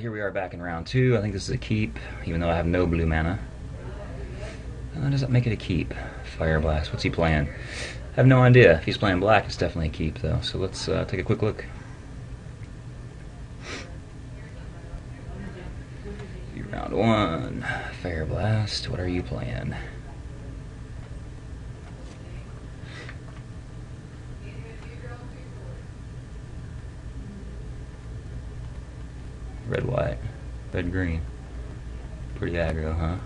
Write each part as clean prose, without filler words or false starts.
Here we are back in round 2. I think this is a keep, even though I have no blue mana. Does that make it a keep? Fire Blast. What's he playing? I have no idea. If he's playing black, it's definitely a keep, though. So let's take a quick look. Round 1. Fire Blast. What are you playing? Red, white. Red, green. Pretty aggro, huh?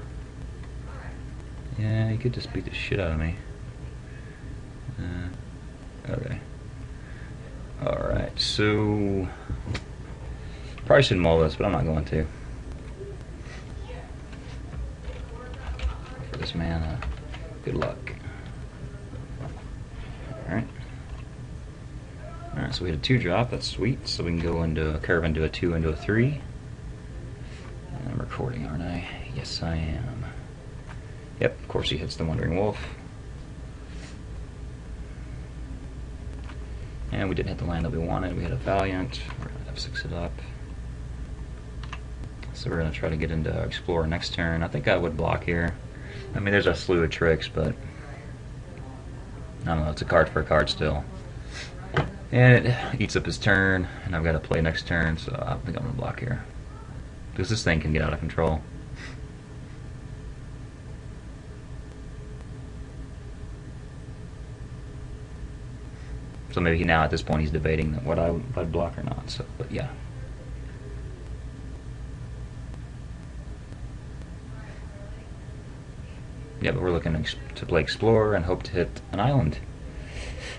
Yeah, he could just beat the shit out of me. Okay. Alright, so... probably should mull this, but I'm not going to. For this mana, good luck. Alright. Alright, so we had a 2-drop, that's sweet. So we can go into a curve into a 2 into a 3. And I'm recording, aren't I? Yes, I am. Yep, of course he hits the Wandering Wolf. And we didn't hit the land that we wanted. We had a Valiant. We're going to F6 it up. So we're going to try to get into Explorer next turn. I think I would block here. I mean, there's a slew of tricks, but I don't know, it's a card for a card still. And it eats up his turn, and I've got to play next turn, so I think I'm going to block here. Because this thing can get out of control. So maybe now at this point he's debating what I'd block or not. So, but yeah. Yeah, but we're looking to play Explorer and hope to hit an island.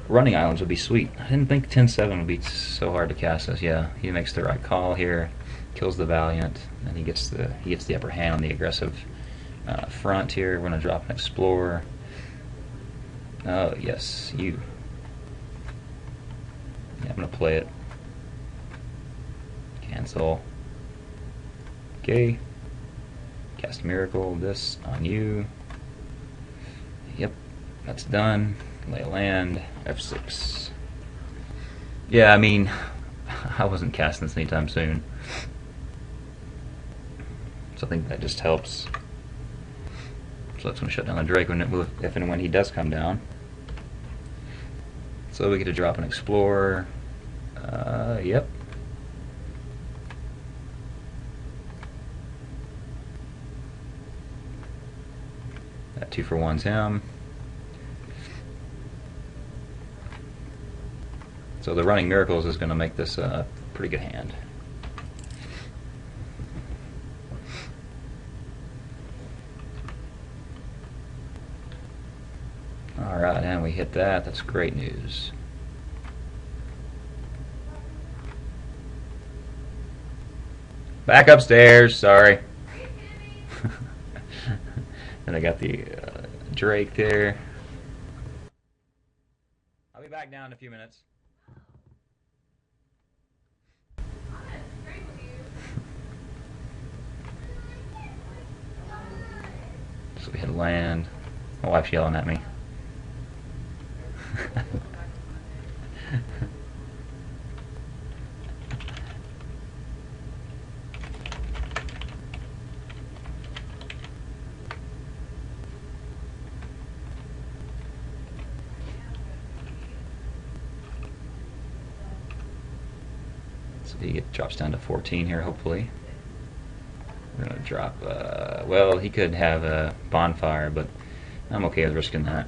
Running islands would be sweet. I didn't think 10-7 would be so hard to cast this. Yeah, he makes the right call here, kills the Valiant, and he gets the upper hand on the aggressive front here. We're gonna drop an Explorer. Oh yes, you. Yeah, I'm gonna play it. Cancel. Okay. Cast Miracle. This on you. Yep, that's done. Lay a land. F6. Yeah, I mean, I wasn't casting this anytime soon. So I think that just helps. So that's gonna shut down the Drake if and when he does come down. So we get to drop an Explorer. Yep. That 2-for-1's him. So the running Miracles is going to make this a pretty good hand. Alright, and we hit that. That's great news. Back upstairs, sorry. And I got the Drake there. I'll be back down in a few minutes. So we hit land. My wife's yelling at me. So he drops down to 14 here, hopefully. We're going to drop, well, he could have a bonfire, but I'm okay with risking that.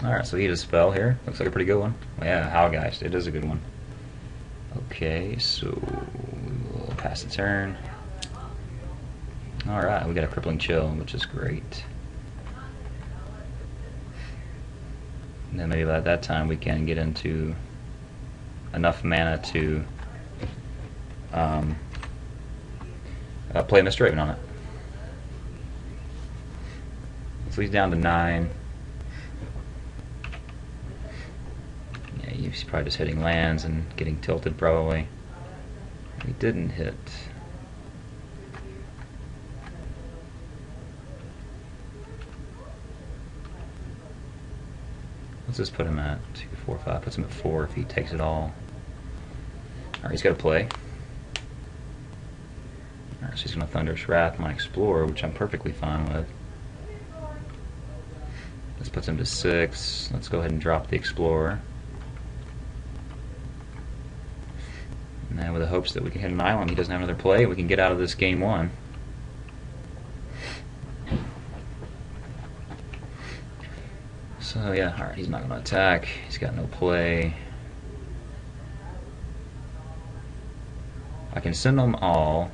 Alright, so he just fell here. Looks like a pretty good one. Yeah, Howgeist. It is a good one. Okay, so we will pass the turn. Alright, we got a Crippling Chill, which is great. And then maybe by that time we can get into enough mana to play Mr. Raven on it. So he's down to 9. Yeah, he's probably just hitting lands and getting tilted probably. He didn't hit. Let's just put him at 2, 4, 5. Puts him at 4 if he takes it all. Alright, he's got to play. Alright, so he's going to Thunderous Wrath my Explorer, which I'm perfectly fine with. This puts him to 6. Let's go ahead and drop the Explorer. Now with the hopes that we can hit an island, he doesn't have another play, we can get out of this game 1. So yeah, alright, he's not going to attack. He's got no play. I can send them all,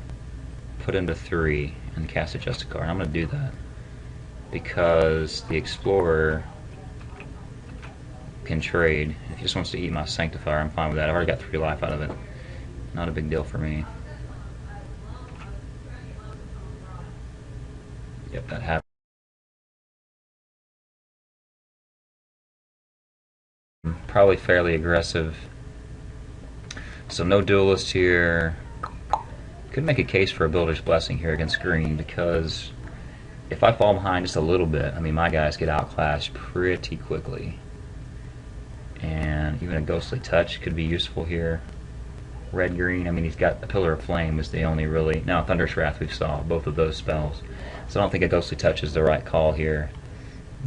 put him to 3, and cast a Justicar. And I'm going to do that because the Explorer can trade. If he just wants to eat my Sanctifier, I'm fine with that. I've already got 3 life out of it. Not a big deal for me. Yep, that happened. Probably fairly aggressive. So no Duelist here. Could make a case for a Builder's Blessing here against green, because if I fall behind just a little bit, I mean, my guys get outclassed pretty quickly. And even a Ghostly Touch could be useful here. Red-green, I mean, he's got a Pillar of Flame is the only really... Now, Thunderous Wrath we saw, both of those spells. So I don't think a Ghostly Touch is the right call here.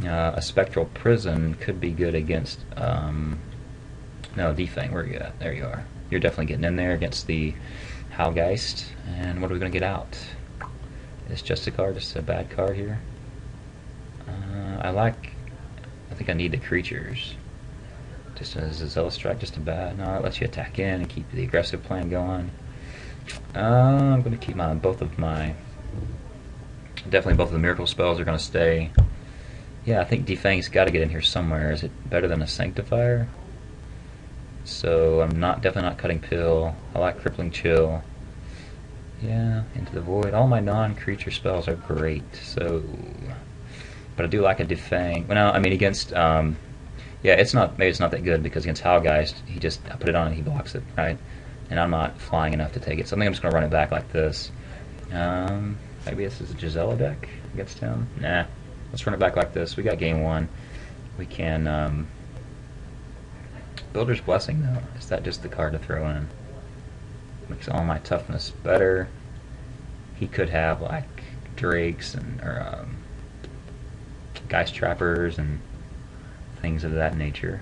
A Spectral Prison could be good against... no, Defang, where are you at? There you are. You're definitely getting in there against the Howlgeist. And what are we going to get out? Is Justicar just a bad card here? I think I need the creatures. Just as a Zealous Strike, just a bad. No, it lets you attack in and keep the aggressive plan going. I'm going to keep both of the Miracle spells are going to stay. Yeah, I think Defang's got to get in here somewhere. Is it better than a Sanctifier? So I'm definitely not cutting Pill. I like Crippling Chill. Yeah, Into the Void. All my non-creature spells are great. So, but I do like a Defang. Well, no, I mean against. Yeah, maybe it's not that good because against Howlgeist, I put it on and he blocks it, right? And I'm not flying enough to take it. So I think I'm just going to run it back like this. Maybe this is a Gisela deck against him. Nah, let's run it back like this. We got game 1. We can. Builder's Blessing, though, is that just the card to throw in? Makes all my toughness better. He could have like Drakes or Geist Trappers and things of that nature.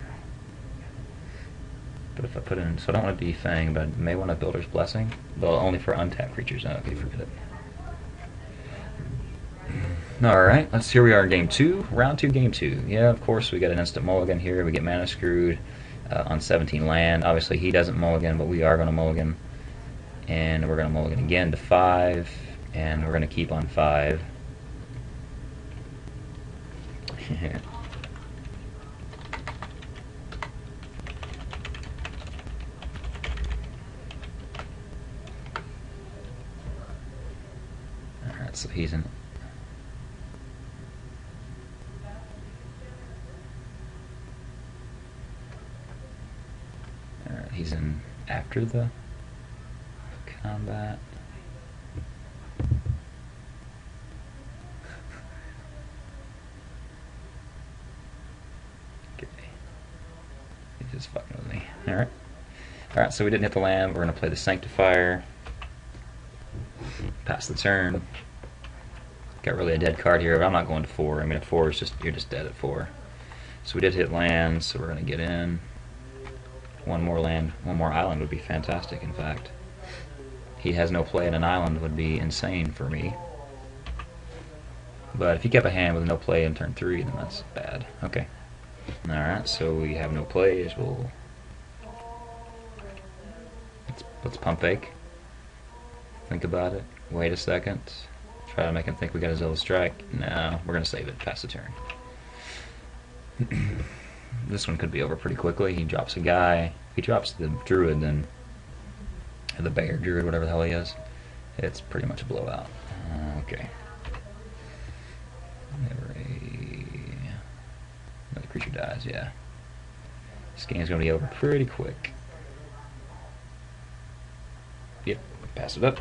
But if I put in, so I don't want to Defang, but I may want a Builder's Blessing. Well, only for untapped creatures. Oh, okay, forget it. Alright, here we are in game 2, round 2, game 2. Yeah, of course, we got an instant mulligan here. We get mana screwed on 17 land. Obviously, he doesn't mulligan, but we are going to mulligan. And we're going to mulligan again to 5, and we're going to keep on 5. Alright, so he's in. Alright, he's in after the combat. Okay. He's just fucking with me. Alright. Alright, so we didn't hit the land. We're going to play the Sanctifier. Pass the turn. Got really a dead card here, but I'm not going to 4. I mean, at 4 is just, you're just dead at 4. So we did hit land, so we're going to get in. One more land, one more island would be fantastic, in fact. He has no play in an island would be insane for me. But if he kept a hand with no play in turn 3, then that's bad. Okay. Alright, so we have no plays. Let's pump fake. Think about it. Wait a second. Try to make him think we got a Zealous Strike. No, we're going to save it. Pass the turn. This one could be over pretty quickly. He drops a guy. If he drops the Druid, then the Bear Druid, whatever the hell he is, it's pretty much a blowout. Okay. Another creature dies, yeah. This game's going to be over pretty quick. Yep, pass it up.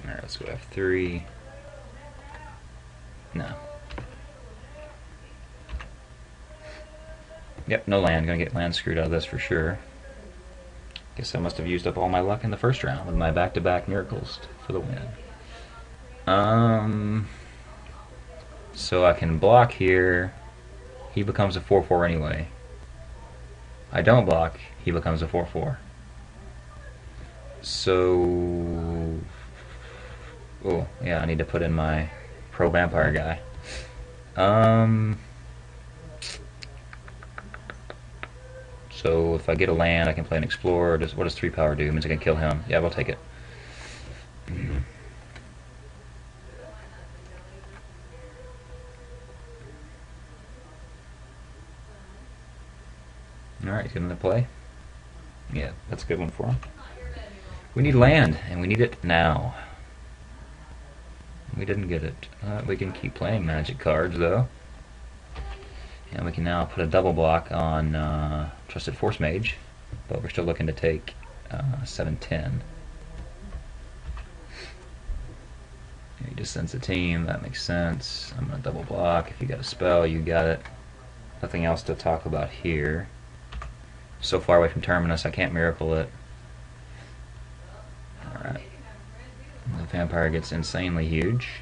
Alright, let's go F3. No. Yep, no land. Gonna get land screwed out of this for sure. Guess I must have used up all my luck in the first round with my back-to-back miracles for the win. So I can block here. He becomes a 4/4 anyway. I don't block. He becomes a 4/4. So, oh yeah, I need to put in my pro vampire guy. So if I get a land, I can play an explorer. What does 3 power do? It means I can kill him. Yeah, we'll take it. Alright, he's gonna play. Yeah, that's a good one for him. We need land, and we need it now. We didn't get it. We can keep playing magic cards, though. And we can now put a double block on Trusted Force Mage, but we're still looking to take 7/10. He just sends a team, that makes sense. I'm going to double block. If you got a spell, you got it. Nothing else to talk about here. So far away from Terminus, I can't miracle it. Alright. The vampire gets insanely huge.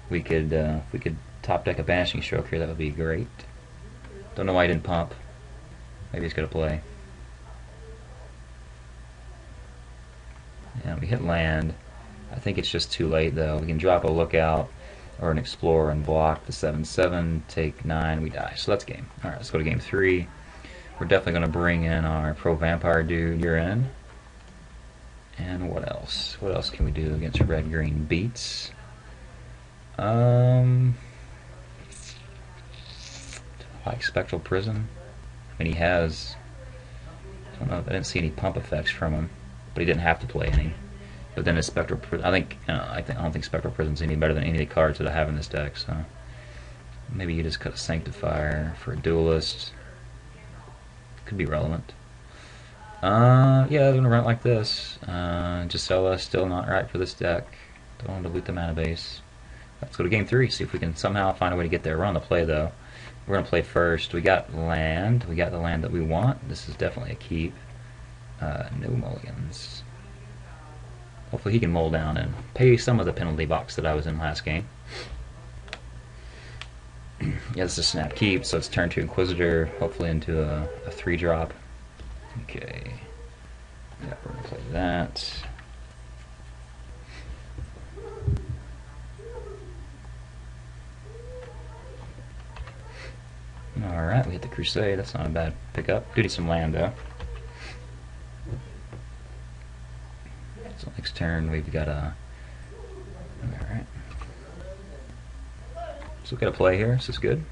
We could, if we could top deck a Banishing Stroke here, that would be great. Don't know why he didn't pump. Maybe he's going to play. Yeah, we hit land. I think it's just too late though. We can drop a Lookout or an Explorer and block the 7/7, take 9, we die. So that's game. Alright, let's go to game 3. We're definitely going to bring in our pro vampire dude. You're in. And what else? What else can we do against red-green beats? Like Spectral Prison. I mean, he has. I don't know. I didn't see any pump effects from him, but he didn't have to play any. But then his Spectral Prison. I don't think Spectral Prison's any better than any of the cards that I have in this deck. So maybe you just cut a Sanctifier for a Duelist. Could be relevant. Yeah, I'm gonna run it like this. Gisela still not right for this deck. Don't want to loot the mana base. Let's go to game 3. See if we can somehow find a way to get there. We're on the play though. We're gonna play first. We got land. We got the land that we want. This is definitely a keep. No mulligans. Hopefully he can mull down and pay some of the penalty box that I was in last game. Yeah, this is snap keep, so it's turn 2 Inquisitor, hopefully into a 3-drop. Okay. Yeah, we're gonna play that. Alright, we hit the Crusade. That's not a bad pickup. Do need some land though. So next turn we've got a. Alright. So we've got a play here. This is good.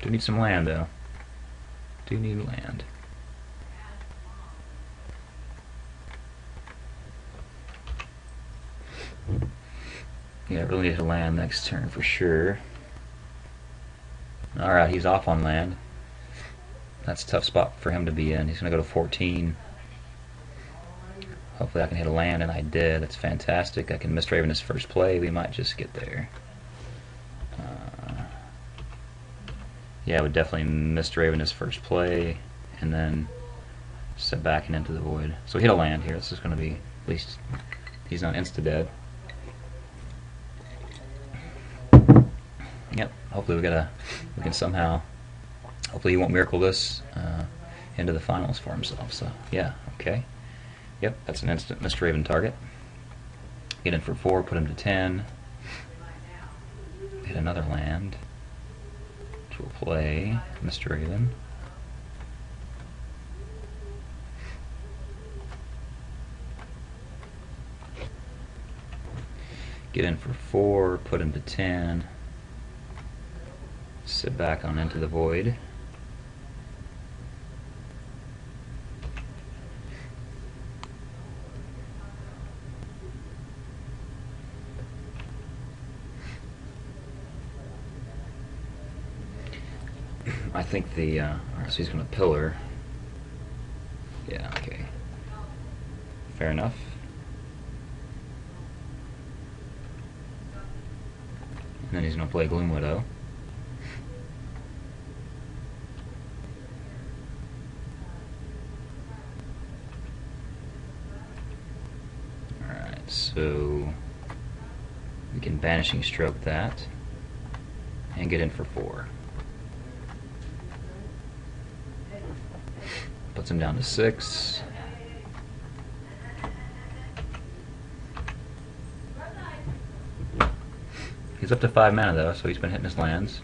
Do need some land though. Do need land. Yeah, really need to land next turn for sure. Alright, he's off on land. That's a tough spot for him to be in. He's going to go to 14. Hopefully I can hit a land, and I did. That's fantastic. I can Mistraven his first play. We might just get there. Yeah, I would definitely Mistraven his first play, and then step back and into the void. So hit a land here. This is going to be, at least, he's not insta-dead. Yep, hopefully we can somehow, hopefully he won't miracle this into the finals for himself. So, yeah, okay. Yep, that's an instant Mistraven target. Get in for 4, put him to 10. Hit another land. Which will play Mistraven. Get in for 4, put him to 10. Sit back on Into the Void. I think the, alright, so he's going to pillar. Yeah, okay. Fair enough. And then he's going to play Gloom Widow. so we can Banishing Stroke that and get in for 4. Puts him down to 6. He's up to 5 mana though, so he's been hitting his lands.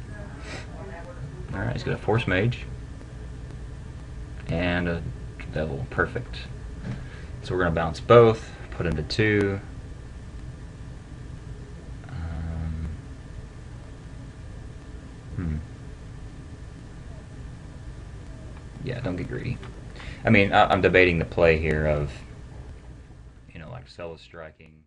Alright, he's got a Force Mage and a Devil. Perfect. So we're going to bounce both, put him to 2. Yeah, don't get greedy. I mean, I'm debating the play here of, like Cella striking.